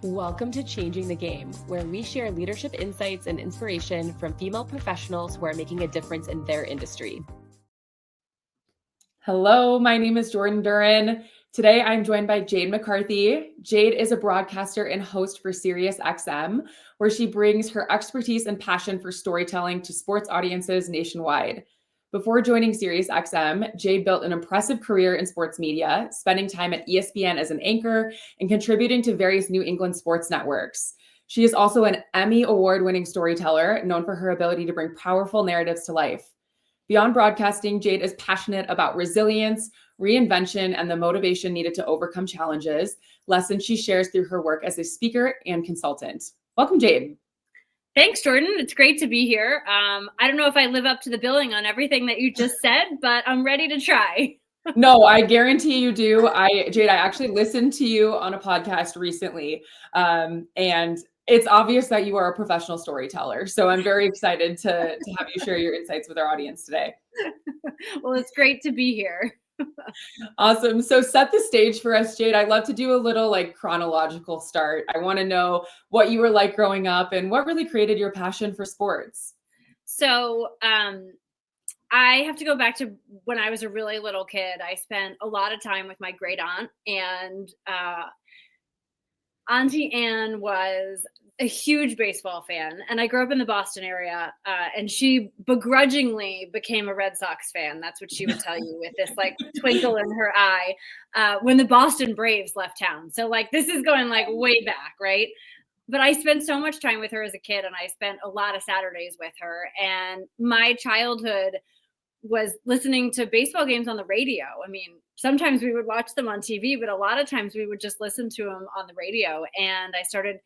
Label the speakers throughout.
Speaker 1: Welcome to Changing the Game, where we share leadership insights and inspiration from female professionals who are making a difference in their industry. Hello, my name is Duren. Today, I'm joined by Jade McCarthy. Jade is a broadcaster and host for SiriusXM, where she brings her expertise and passion for storytelling to sports audiences nationwide. Before joining SiriusXM, Jade built an impressive career in sports media, spending time at ESPN as an anchor and contributing to various New England sports networks. She is also an Emmy Award-winning storyteller, known for her ability to bring powerful narratives to life. Beyond broadcasting, Jade is passionate about resilience, reinvention, and the motivation needed to overcome challenges, lessons she shares through her work as a speaker and consultant. Welcome, Jade.
Speaker 2: Thanks, Jordan. It's great to be here. I don't know if I live up to the billing on everything that you just said, but I'm ready to try.
Speaker 1: No, I guarantee you do. Jade, I actually listened to you on a podcast recently, and it's obvious that you are a professional storyteller. So I'm very excited to have you share your insights with our audience today.
Speaker 2: Well, it's great to be here.
Speaker 1: Awesome. So set the stage for us, Jade. I'd love to do a little chronological start. I want to know what you were like growing up and what really created your passion for sports.
Speaker 2: So I have to go back to when I was a really little kid. I spent a lot of time with my great aunt, and Auntie Anne was a huge baseball fan, and I grew up in the Boston area, and she begrudgingly became a Red Sox fan. That's what she would tell you with this twinkle in her eye when the Boston Braves left town. So this is going way back, right? But I spent so much time with her as a kid, and I spent a lot of Saturdays with her. And my childhood was listening to baseball games on the radio. I mean, sometimes we would watch them on TV, but a lot of times we would just listen to them on the radio. And I started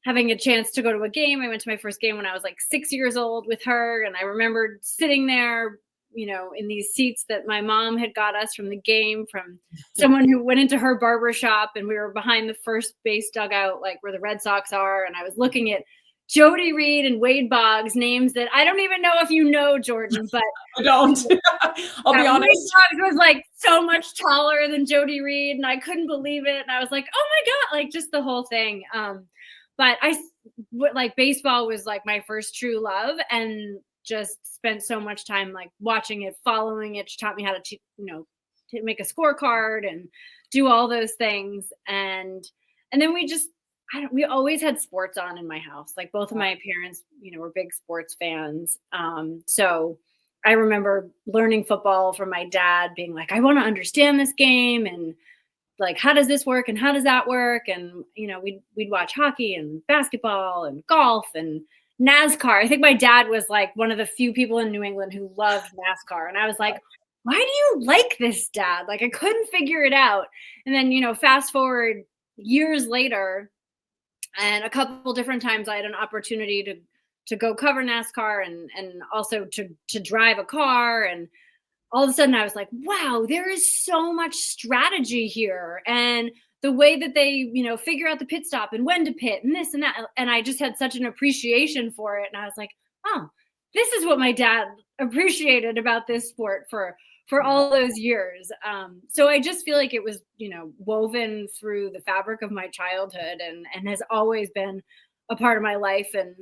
Speaker 2: having a chance to go to a game. I went to my first game when I was 6 years old with her. And I remembered sitting there, in these seats that my mom had got us from the game from someone who went into her barber shop, and we were behind the first base dugout, where the Red Sox are. And I was looking at Jody Reed and Wade Boggs, names that I don't even know if you know, Jordan, but
Speaker 1: I don't. I'll be honest.
Speaker 2: Wade Boggs was so much taller than Jody Reed, and I couldn't believe it. And I was like, oh my God, just the whole thing. But baseball was my first true love, and just spent so much time watching it, following it. She taught me how to, to make a scorecard and do all those things. And then we always had sports on in my house. Both of my parents, were big sports fans. So I remember learning football from my dad, being I want to understand this game, and how does this work and how does that work? And, we'd watch hockey and basketball and golf and NASCAR. I think my dad was one of the few people in New England who loved NASCAR. And I was like, why do you like this, Dad? I couldn't figure it out. And then, fast forward years later, and a couple different times I had an opportunity to go cover NASCAR and also to drive a car. And all of a sudden I was like, wow, there is so much strategy here. And the way that they, figure out the pit stop and when to pit and this and that. And I just had such an appreciation for it. And I was like, oh, this is what my dad appreciated about this sport for all those years. So I just feel like it was, woven through the fabric of my childhood and has always been a part of my life. And,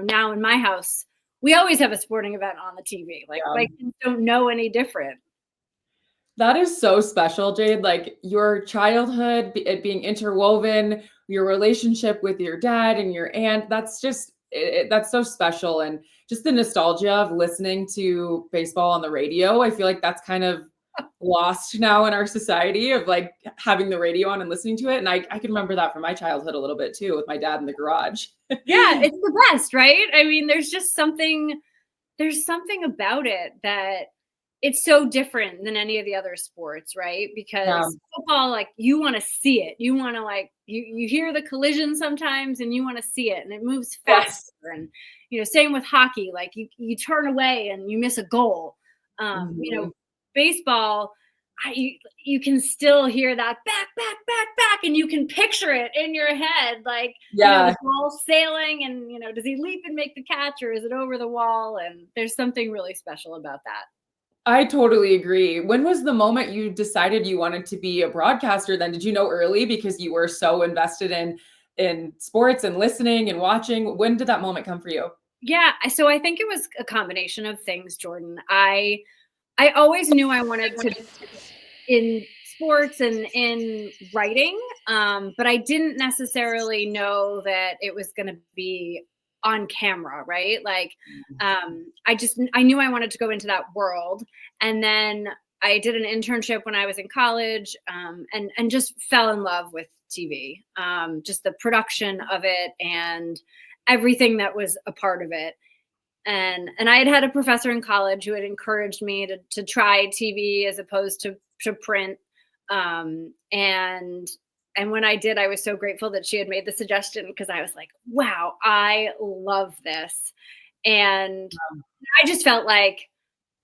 Speaker 2: now in my house, we always have a sporting event on the TV. My kids don't know any different.
Speaker 1: That is so special, Jade. Your childhood, it being interwoven, your relationship with your dad and your aunt, that's just, that's so special. And just the nostalgia of listening to baseball on the radio. I feel like that's kind of lost now in our society of having the radio on and listening to it. And I can remember that from my childhood a little bit too, with my dad in the garage.
Speaker 2: Yeah, it's the best, right? I mean, there's something about it that it's so different than any of the other sports, right? Because football, you want to see it. You want to you hear the collision sometimes and you want to see it, and it moves faster. Yes. And, same with hockey, you turn away and you miss a goal. Baseball, you can still hear that back, and you can picture it in your head. The ball sailing and, does he leap and make the catch, or is it over the wall? And there's something really special about that.
Speaker 1: I totally agree. When was the moment you decided you wanted to be a broadcaster then? Did you know early because you were so invested in in sports and listening and watching? When did that moment come for you?
Speaker 2: Yeah, so I think it was a combination of things, Jordan. I always knew I wanted to in sports and in writing, but I didn't necessarily know that it was going to be on camera, right? Like, I knew I wanted to go into that world, and then I did an internship when I was in college, and just fell in love with TV, just the production of it and everything that was a part of it. And I had a professor in college who had encouraged me to try TV as opposed to print. And when I did, I was so grateful that she had made the suggestion, because I was like, wow, I love this. And I just felt like,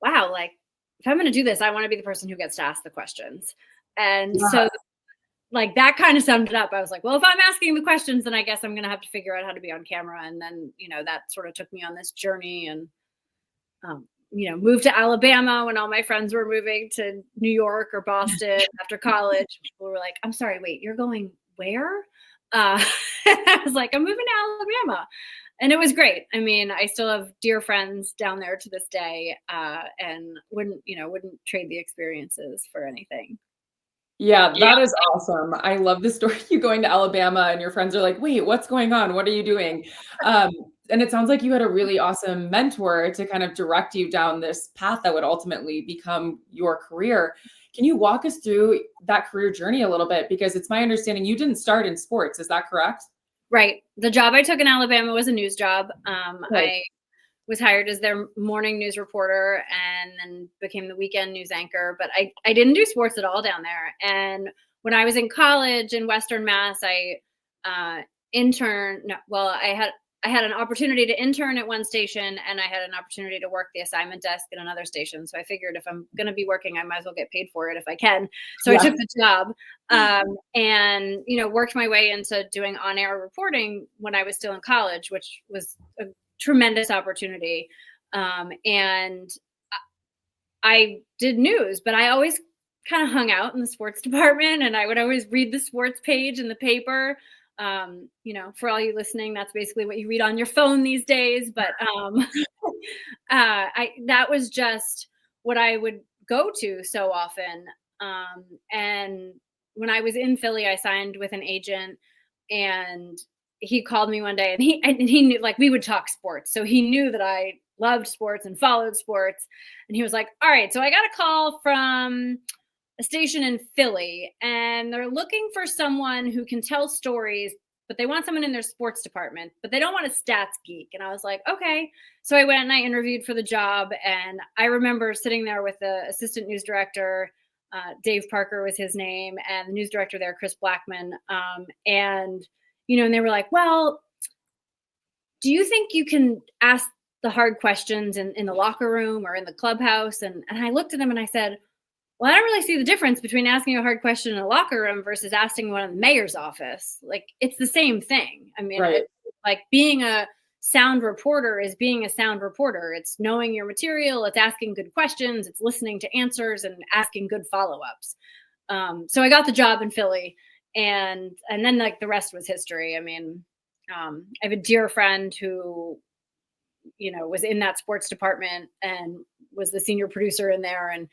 Speaker 2: wow, like if I'm going to do this, I want to be the person who gets to ask the questions. And so like that kind of summed it up. I was like, well, if I'm asking the questions, then I guess I'm going to have to figure out how to be on camera. And then, that sort of took me on this journey, and, moved to Alabama when all my friends were moving to New York or Boston after college. People were like, I'm sorry, wait, you're going where? I was like, I'm moving to Alabama. And it was great. I mean, I still have dear friends down there to this day, and wouldn't trade the experiences for anything.
Speaker 1: Yeah, that is awesome. I love the story you going to Alabama and your friends are like, wait, what's going on? What are you doing? And it sounds like you had a really awesome mentor to kind of direct you down this path that would ultimately become your career. Can you walk us through that career journey a little bit? Because it's my understanding you didn't start in sports. Is that correct?
Speaker 2: Right. The job I took in Alabama was a news job. I was hired as their morning news reporter and then became the weekend news anchor. But I didn't do sports at all down there. And when I was in college in Western Mass, I interned. Well, I had an opportunity to intern at one station, and I had an opportunity to work the assignment desk at another station. So I figured if I'm going to be working, I might as well get paid for it if I can. So I took the job, and worked my way into doing on-air reporting when I was still in college, which was a tremendous opportunity. And I did news, but I always kind of hung out in the sports department, and I would always read the sports page in the paper. For all you listening, that's basically what you read on your phone these days. But that was just what I would go to so often. And when I was in Philly, I signed with an agent, and he called me one day, and he knew, like, we would talk sports. So he knew that I loved sports and followed sports. And he was like, all right, so I got a call from a station in Philly, and they're looking for someone who can tell stories, but they want someone in their sports department, but they don't want a stats geek. And I was like, okay. So I went and I interviewed for the job. And I remember sitting there with the assistant news director, Dave Parker was his name, and the news director there, Chris Blackman. And they were like, well, do you think you can ask the hard questions in the locker room or in the clubhouse? And I looked at them and I said, well, I don't really see the difference between asking a hard question in a locker room versus asking one in the mayor's office. Like, it's the same thing. I mean,
Speaker 1: Right.
Speaker 2: Like being a sound reporter is being a sound reporter. It's knowing your material. It's asking good questions. It's listening to answers and asking good follow-ups. So I got the job in Philly, and then like the rest was history. I mean, I have a dear friend who, was in that sports department and was the senior producer in there. And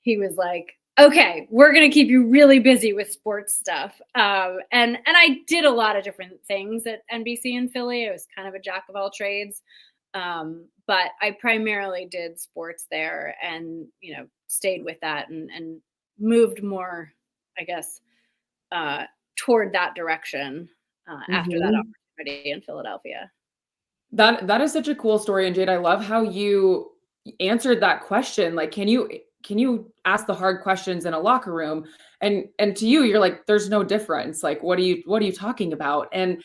Speaker 2: he was like, okay, we're going to keep you really busy with sports stuff. And I did a lot of different things at NBC in Philly. I was kind of a jack of all trades. But I primarily did sports there, and, stayed with that and moved more, I guess, toward that direction after that opportunity in Philadelphia.
Speaker 1: That is such a cool story. And Jade, I love how you answered that question. Like, can you ask the hard questions in a locker room? And to you, you're like, there's no difference. Like, what are you talking about? And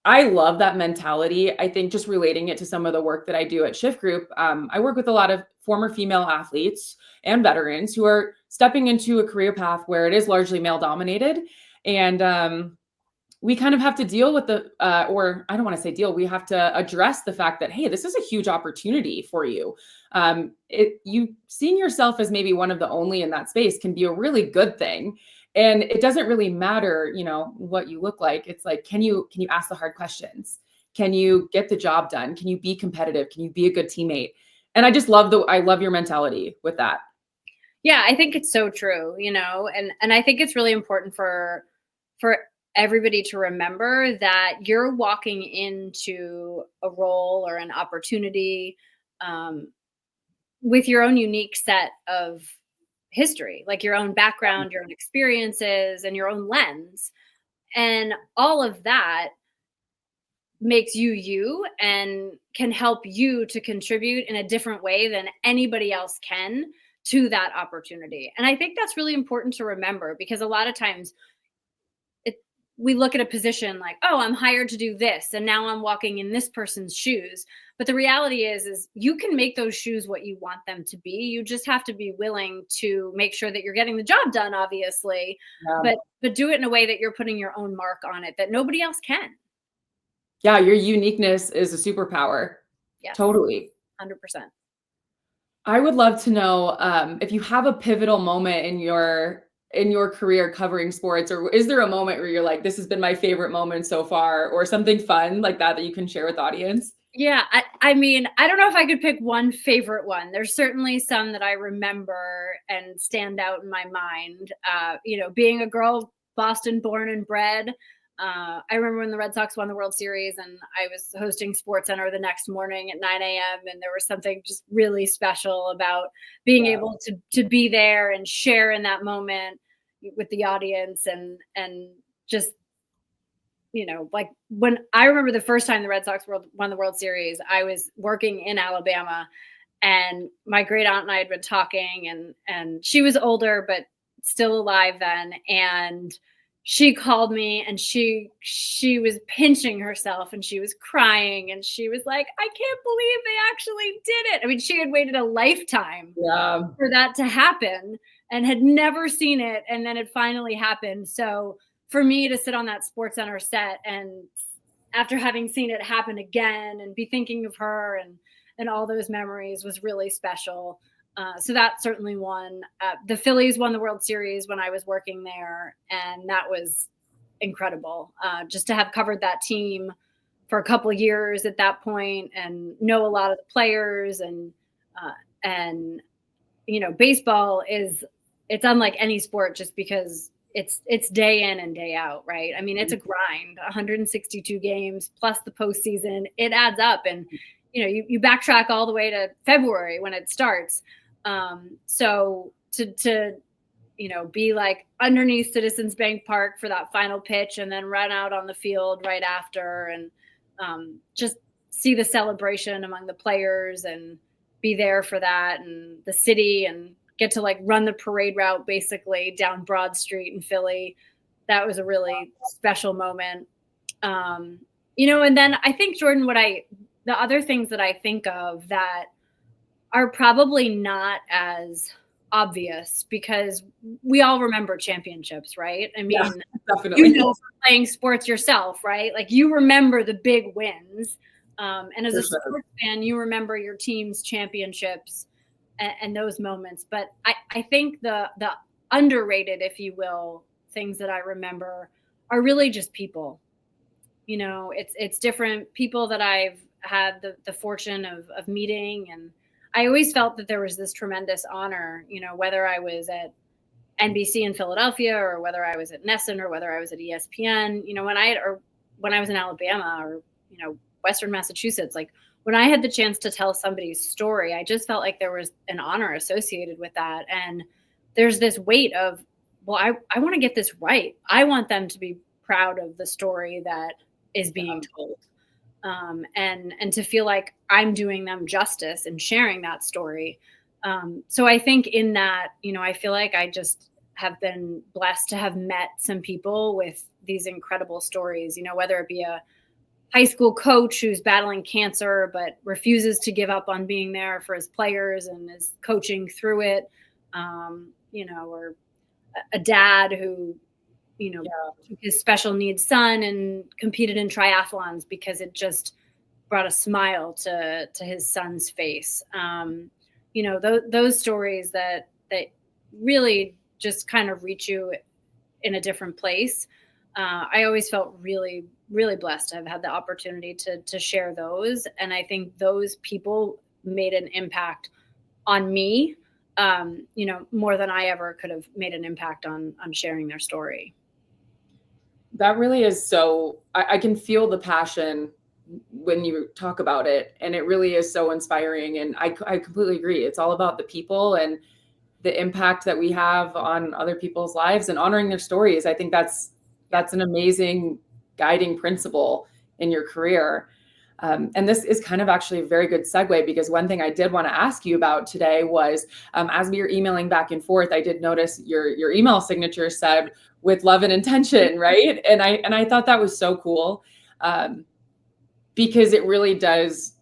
Speaker 1: I love that mentality. I think just relating it to some of the work that I do at Shift Group, I work with a lot of former female athletes and veterans who are stepping into a career path where it is largely male dominated. And we kind of have to deal with or I don't want to say deal, we have to address the fact that, hey, this is a huge opportunity for you. You seeing yourself as maybe one of the only in that space can be a really good thing. And it doesn't really matter, you know, what you look like. It's like, can you ask the hard questions? Can you get the job done? Can you be competitive? Can you be a good teammate? And I just love I love your mentality with that.
Speaker 2: Yeah, I think it's so true, you know, and I think it's really important for everybody to remember that you're walking into a role or an opportunity um, with your own unique set of history, like your own background, your own experiences, and your own lens. And all of that makes you you and can help you to contribute in a different way than anybody else can to that opportunity. And I think that's really important to remember because a lot of times it we look at a position like, oh, I'm hired to do this and now I'm walking in this person's shoes. But the reality is you can make those shoes what you want them to be. You just have to be willing to make sure that you're getting the job done, obviously,
Speaker 1: Yeah.
Speaker 2: but do it in a way that you're putting your own mark on it that nobody else can.
Speaker 1: Yeah, your uniqueness is a superpower.
Speaker 2: Yes,
Speaker 1: Totally.
Speaker 2: 100%.
Speaker 1: I would love to know if you have a pivotal moment in your career covering sports, or is there a moment where you're like, this has been my favorite moment so far, or something fun like that that you can share with the audience?
Speaker 2: Yeah, I mean, I don't know if I could pick one favorite one. There's certainly some that I remember and stand out in my mind. You know, being a girl, Boston born and bred. I remember when the Red Sox won the World Series, and I was hosting SportsCenter the next morning at 9 a.m. And there was something just really special about being
Speaker 1: Yeah.
Speaker 2: able to be there and share in that moment with the audience, and just you know, like when I remember the first time the Red Sox won the World Series, I was working in Alabama, and my great aunt and I had been talking, and she was older but still alive then, and she called me and she was pinching herself and she was crying and she was like, I can't believe they actually did it. I mean, she had waited a lifetime
Speaker 1: Yeah.
Speaker 2: for that to happen and had never seen it, and then it finally happened. So for me to sit on that SportsCenter set and after having seen it happen again and be thinking of her and all those memories was really special. So that's certainly one. The Phillies won the World Series when I was working there, and that was incredible. Just to have covered that team for a couple of years at that point and know a lot of the players and you know, baseball it's unlike any sport just because it's day in and day out, right? I mean, it's a grind, 162 games plus the postseason. It adds up, and you know, you backtrack all the way to February when it starts. So to you know, be like underneath Citizens Bank Park for that final pitch, and then run out on the field right after, and just see the celebration among the players and be there for that, and the city, and get to like run the parade route basically down Broad Street in Philly. That was a really special moment. You know, and then I think, Jordan, the other things that I think of that are probably not as obvious because we all remember championships, right? I
Speaker 1: Yeah,
Speaker 2: mean,
Speaker 1: definitely.
Speaker 2: you know, from playing sports yourself, right? Like you remember the big wins. And as
Speaker 1: For
Speaker 2: a
Speaker 1: sure.
Speaker 2: sports fan, you remember your team's championships and those moments. But I think the underrated, if you will, things that I remember are really just people. You know, it's different people that I've had the fortune of meeting, and I always felt that there was this tremendous honor, you know, whether I was at NBC in Philadelphia or whether I was at Nesson or whether I was at ESPN, you know, when I was in Alabama or, you know, Western Massachusetts, like when I had the chance to tell somebody's story, I just felt like there was an honor associated with that. And there's this weight of, well, I want to get this right. I want them to be proud of the story that is being told. And to feel like I'm doing them justice and sharing that story. So I think in that, you know, I feel like I just have been blessed to have met some people with these incredible stories, you know, whether it be a high school coach who's battling cancer but refuses to give up on being there for his players and is coaching through it, you know, or a dad who, you know, took his special needs son and competed in triathlons because it just brought a smile to his son's face. You know, those stories that really just kind of reach you in a different place. I always felt really, really blessed to have had the opportunity to share those. And I think those people made an impact on me, more than I ever could have made an impact on sharing their story.
Speaker 1: That really is so, I can feel the passion when you talk about it, and it really is so inspiring. And I completely agree. It's all about the people and the impact that we have on other people's lives and honoring their stories. I think that's an amazing guiding principle in your career. And this is kind of actually a very good segue, because one thing I did want to ask you about today was, as we were emailing back and forth, I did notice your email signature said "with love and intention," right? And I thought that was so cool, because it really does.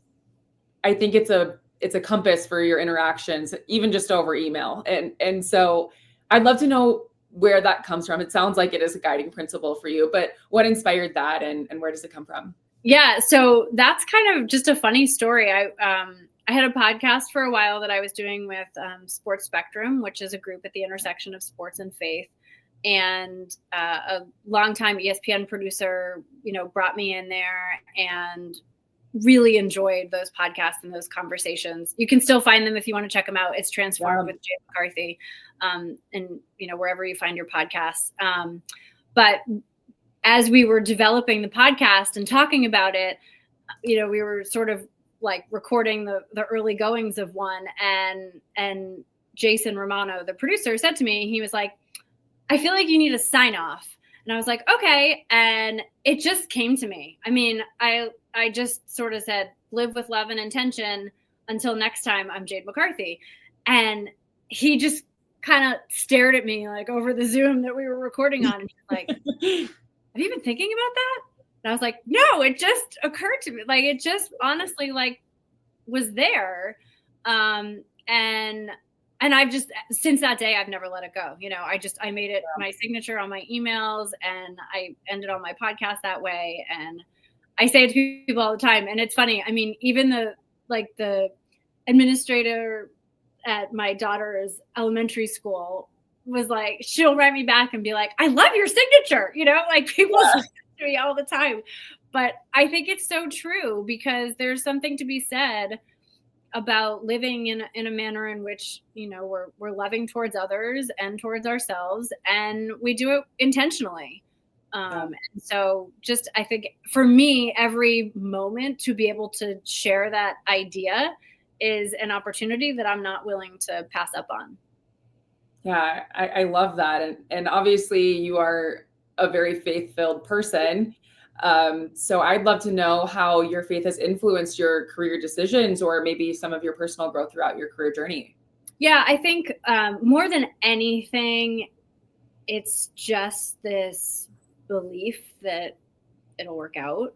Speaker 1: I think it's a compass for your interactions, even just over email. And so I'd love to know where that comes from. It sounds like it is a guiding principle for you, but what inspired that, and where does it come from?
Speaker 2: Yeah, so that's kind of just a funny story. I had a podcast for a while that I was doing with Sports Spectrum, which is a group at the intersection of sports and faith. And a longtime ESPN producer, brought me in there, and really enjoyed those podcasts and those conversations. You can still find them if you want to check them out. It's Transformed with Jade McCarthy, and wherever you find your podcasts. But as we were developing the podcast and talking about it, we were sort of like recording the early goings of one, and Jason Romano, the producer, said to me, he was like, "I feel like you need a sign off." And I was like, okay. And it just came to me. I mean, I just sort of said, "Live with love and intention. Until next time, I'm Jade McCarthy." And he just kind of stared at me like over the Zoom that we were recording on. And he was like, "Have you been thinking about that?" And I was like, "No, it just occurred to me." Like, it just honestly was there. And I've just, since that day, I've never let it go. I made it my signature on my emails, and I ended on my podcast that way. And I say it to people all the time. And it's funny. I mean, even the administrator at my daughter's elementary school was like, she'll write me back and be like, "I love your signature." People say to me all the time. But I think it's so true, because there's something to be said about living in a manner in which, we're loving towards others and towards ourselves, and we do it intentionally. And so just, I think for me, every moment to be able to share that idea is an opportunity that I'm not willing to pass up on.
Speaker 1: Yeah, I love that. And obviously you are a very faith-filled person. So I'd love to know how your faith has influenced your career decisions, or maybe some of your personal growth throughout your career journey.
Speaker 2: Yeah, I think more than anything, it's just this belief that it'll work out.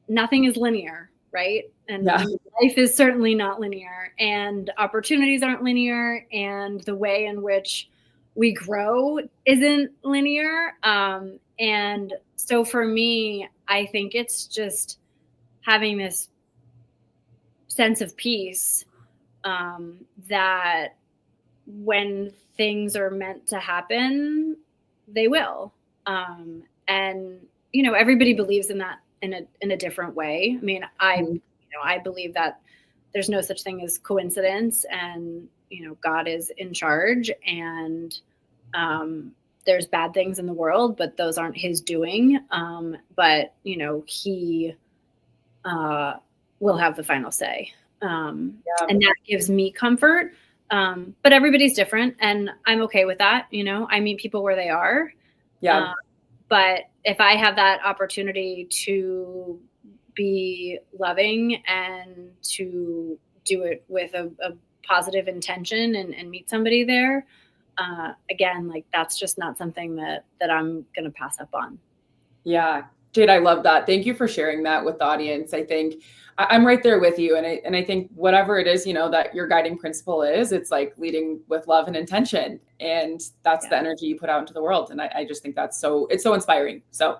Speaker 2: Nothing is linear, right? And life is certainly not linear, and opportunities aren't linear, and the way in which we grow isn't linear. And so for me, I think it's just having this sense of peace, that when things are meant to happen, they will. And everybody believes in that in a different way. I mean, I believe that there's no such thing as coincidence, and God is in charge, and there's bad things in the world, but those aren't his doing. But he will have the final say. And that gives me comfort. But everybody's different, and I'm okay with that. I meet people where they are. Yeah. But if I have that opportunity to be loving and to do it with a positive intention and meet somebody there, again, that's just not something that I'm going to pass up on.
Speaker 1: Yeah. Jade, I love that. Thank you for sharing that with the audience. I think I'm right there with you. And I think whatever it is, that your guiding principle is, it's like leading with love and intention. And that's the energy you put out into the world. And I just think it's so inspiring. So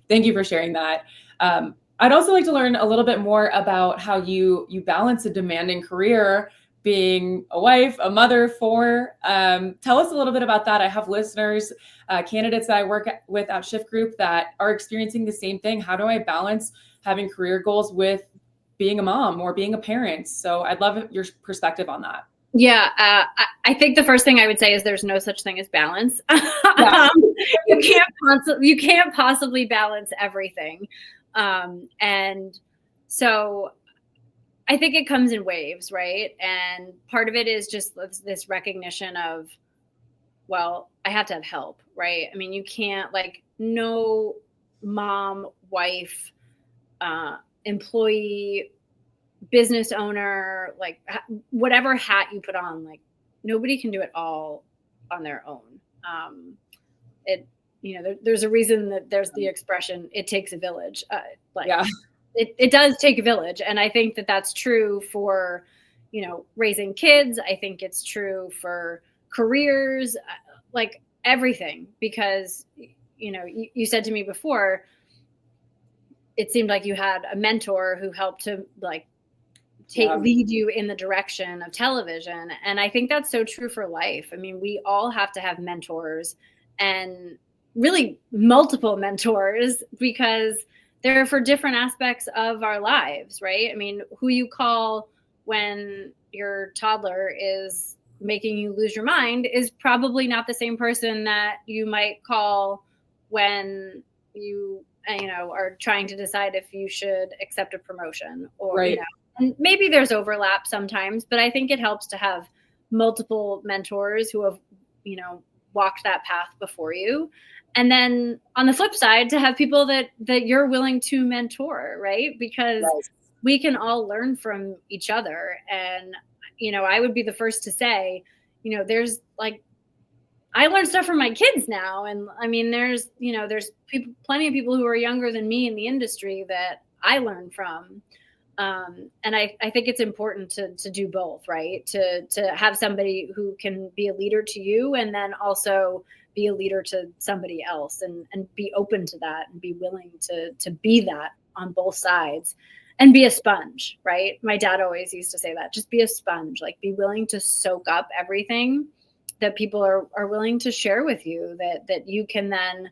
Speaker 1: thank you for sharing that. I'd also like to learn a little bit more about how you balance a demanding career being a wife, a mother for. Tell us a little bit about that. I have listeners, candidates that I work with at Shift Group that are experiencing the same thing. How do I balance having career goals with being a mom or being a parent? So I'd love your perspective on that.
Speaker 2: Yeah, I think the first thing I would say is there's no such thing as balance.
Speaker 1: Yeah.
Speaker 2: You can't possibly balance everything, and so I think it comes in waves, right? And part of it is just this recognition of, well, I have to have help, right? I mean, you can't, like, no mom, wife, employee, business owner, like whatever hat you put on, like nobody can do it all on their own. There's a reason that there's the expression, it takes a village.
Speaker 1: Yeah.
Speaker 2: It does take a village. And I think that that's true for, raising kids. I think it's true for careers, like everything, because, you said to me before, it seemed like you had a mentor who helped to lead you in the direction of television. And I think that's so true for life. I mean, we all have to have mentors, and really multiple mentors, because they're for different aspects of our lives, right? I mean, who you call when your toddler is making you lose your mind is probably not the same person that you might call when you are trying to decide if you should accept a promotion, or,
Speaker 1: right.
Speaker 2: And maybe there's overlap sometimes, but I think it helps to have multiple mentors who have, walked that path before you. And then on the flip side, to have people that you're willing to mentor, right? Because we can all learn from each other. And, I would be the first to say, there's I learn stuff from my kids now. And I mean, there's plenty of people who are younger than me in the industry that I learn from. And I think it's important to do both, right? To have somebody who can be a leader to you, and then also be a leader to somebody else, and be open to that, and be willing to be that on both sides, and be a sponge, right? My dad always used to say that, just be a sponge, like be willing to soak up everything that people are willing to share with you, that you can then,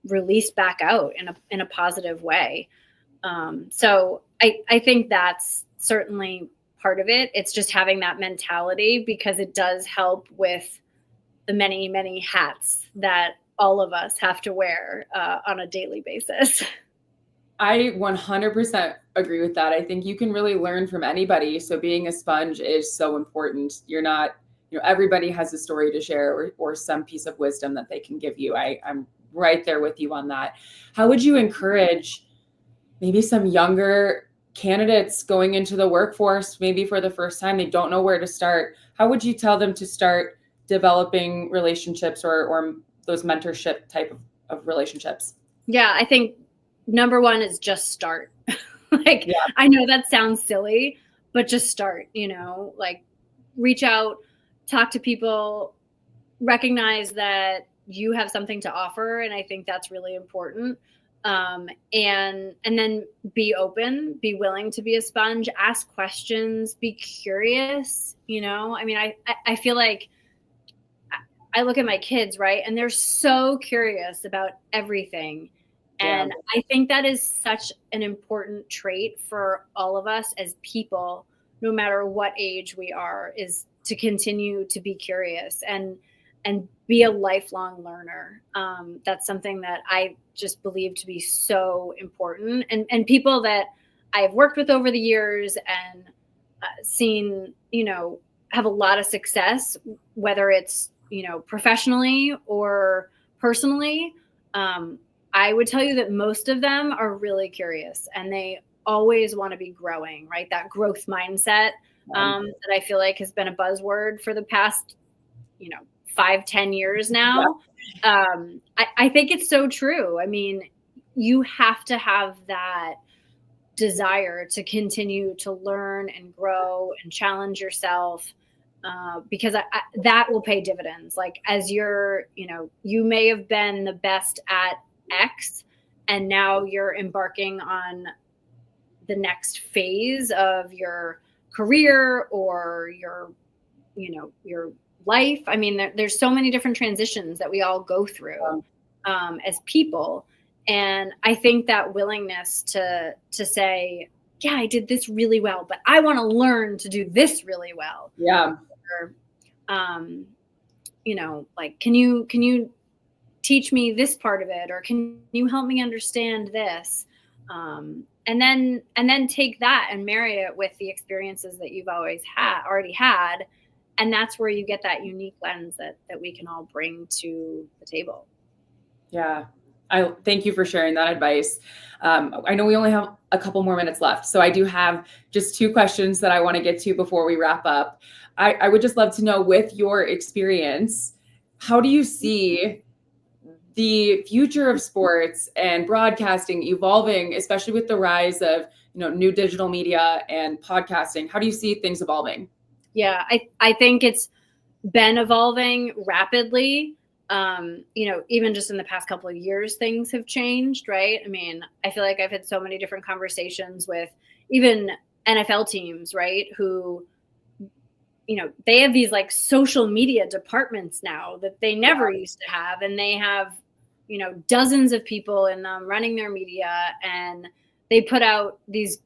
Speaker 2: release back out in a positive way. So I think that's certainly part of it. It's just having that mentality, because it does help with the many, many hats that all of us have to wear on a daily basis.
Speaker 1: I 100% agree with that. I think you can really learn from anybody. So being a sponge is so important. You're not, everybody has a story to share, or some piece of wisdom that they can give you. I'm right there with you on that. How would you encourage maybe some younger candidates going into the workforce, maybe for the first time, they don't know where to start? How would you tell them to start developing relationships, or those mentorship type of relationships?
Speaker 2: Yeah, I think number one is just start. I know that sounds silly, but just start, reach out, talk to people, recognize that you have something to offer. And I think that's really important. And then be open, be willing to be a sponge, ask questions, be curious. I mean, I feel like I look at my kids, right? And they're so curious about everything. And I think that is such an important trait for all of us as people, no matter what age we are, is to continue to be curious and be a lifelong learner. That's something that I just believe to be so important. And people that I've worked with over the years and seen, have a lot of success, whether it's, professionally or personally, I would tell you that most of them are really curious, and they always want to be growing, right? That growth mindset that I feel like has been a buzzword for the past, 5-10 years now. I think it's so true. I mean, you have to have that desire to continue to learn and grow and challenge yourself, because that will pay dividends. Like, as you're, you may have been the best at X, and now you're embarking on the next phase of your career or your life. I mean, there's so many different transitions that we all go through as people. And I think that willingness to say, yeah, I did this really well, but I want to learn to do this really well.
Speaker 1: Yeah.
Speaker 2: Or, like, can you teach me this part of it? Or can you help me understand this? And then take that and marry it with the experiences that you've already had. And that's where you get that unique lens that we can all bring to the table.
Speaker 1: Yeah. I thank you for sharing that advice. I know we only have a couple more minutes left, so I do have just 2 questions that I want to get to before we wrap up. I would just love to know, with your experience, how do you see the future of sports and broadcasting evolving, especially with the rise of, new digital media and podcasting? How do you see things evolving?
Speaker 2: Yeah, I think it's been evolving rapidly. Even just in the past couple of years, things have changed, right? I mean, I feel like I've had so many different conversations with even NFL teams, right? Who, they have these like social media departments now that they never used to have. And they have, dozens of people in them running their media, and they put out these,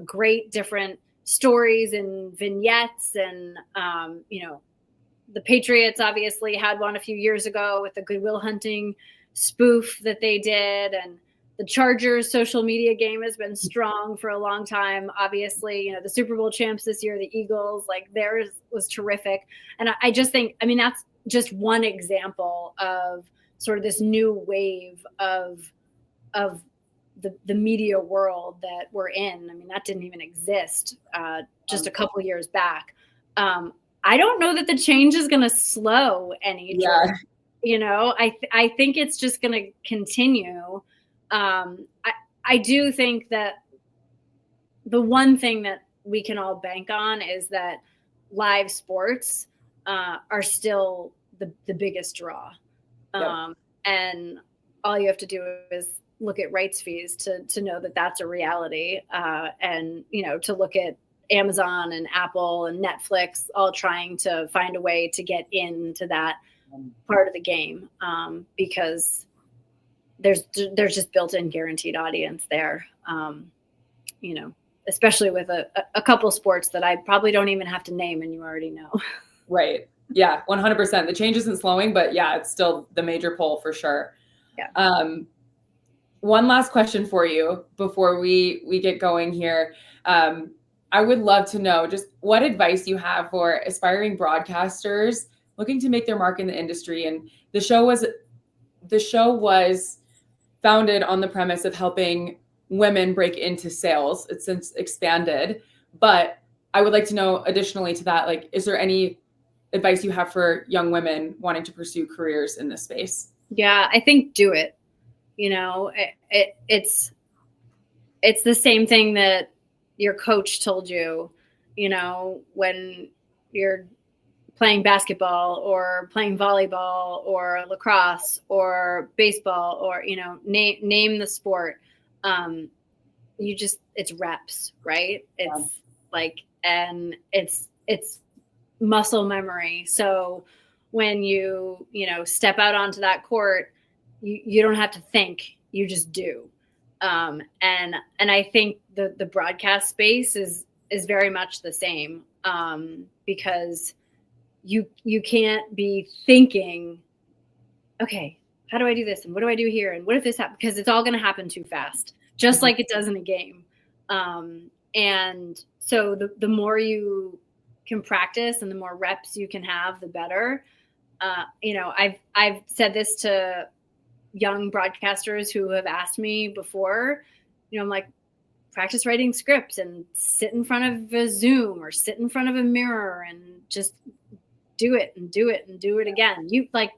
Speaker 2: great different stories and vignettes. And, the Patriots obviously had one a few years ago with the Good Will Hunting spoof that they did. And the Chargers social media game has been strong for a long time. Obviously, the Super Bowl champs this year, the Eagles, like theirs was terrific. And I just think, I mean, that's just one example of sort of this new wave of the media world that we're in. I mean, that didn't even exist just a couple years back. I don't know that the change is going to slow any.
Speaker 1: Yeah.
Speaker 2: I think it's just going to continue. I do think that the one thing that we can all bank on is that live sports are still the biggest draw. And all you have to do is look at rights fees to know that that's a reality. And, to look at Amazon and Apple and Netflix all trying to find a way to get into that part of the game, because there's just built-in guaranteed audience there, especially with a couple sports that I probably don't even have to name and you already know.
Speaker 1: Right. Yeah, 100%. The change isn't slowing, but yeah, it's still the major pull for sure.
Speaker 2: Yeah.
Speaker 1: One last question for you before we get going here. I would love to know just what advice you have for aspiring broadcasters looking to make their mark in the industry. And the show was founded on the premise of helping women break into sales. It's since expanded, but I would like to know additionally to that, like, is there any advice you have for young women wanting to pursue careers in this space?
Speaker 2: Yeah, I think do it. It's the same thing that your coach told you, when you're playing basketball or playing volleyball or lacrosse or baseball or, name the sport. It's reps, right? It's and it's muscle memory. So when you step out onto that court, you don't have to think, you just do. And I think the broadcast space is very much the same, because you can't be thinking, okay, how do I do this? And what do I do here? And what if this happens? Because it's all going to happen too fast, just like it does in a game. And so the more you can practice and the more reps you can have, the better. I've said this to young broadcasters who have asked me before, I'm like, practice writing scripts and sit in front of a Zoom or sit in front of a mirror and just do it and do it and do it again.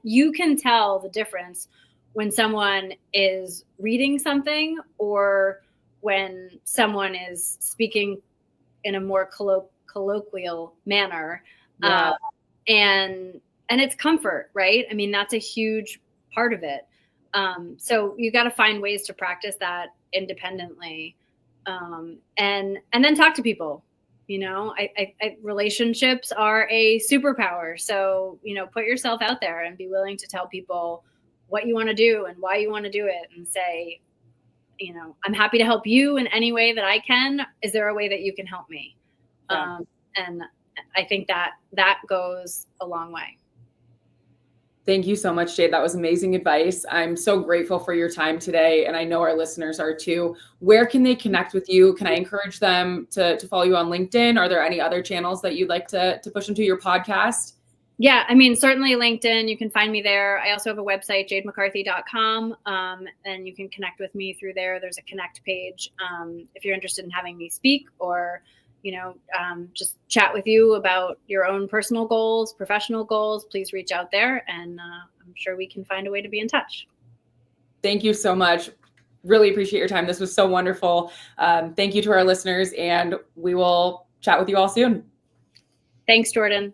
Speaker 2: You can tell the difference when someone is reading something or when someone is speaking in a more colloquial manner.
Speaker 1: Yeah.
Speaker 2: And it's comfort, right? I mean, that's a huge part of it. So you got to find ways to practice that independently. and then talk to people. Relationships are a superpower. So, put yourself out there and be willing to tell people what you want to do and why you want to do it, and say, I'm happy to help you in any way that I can. Is there a way that you can help me?
Speaker 1: Yeah.
Speaker 2: And I think that goes a long way.
Speaker 1: Thank you so much, Jade. That was amazing advice. I'm so grateful for your time today, and I know our listeners are too. Where can they connect with you? Can I encourage them to follow you on LinkedIn? Are there any other channels that you'd like to push into your podcast?
Speaker 2: Yeah, certainly LinkedIn. You can find me there. I also have a website, jademccarthy.com, and you can connect with me through there. There's a connect page. If you're interested in having me speak, or just chat with you about your own personal goals, professional goals, please reach out there, and I'm sure we can find a way to be in touch.
Speaker 1: Thank you so much. Really appreciate your time. This was so wonderful. Thank you to our listeners, and we will chat with you all soon.
Speaker 2: Thanks, Jordan.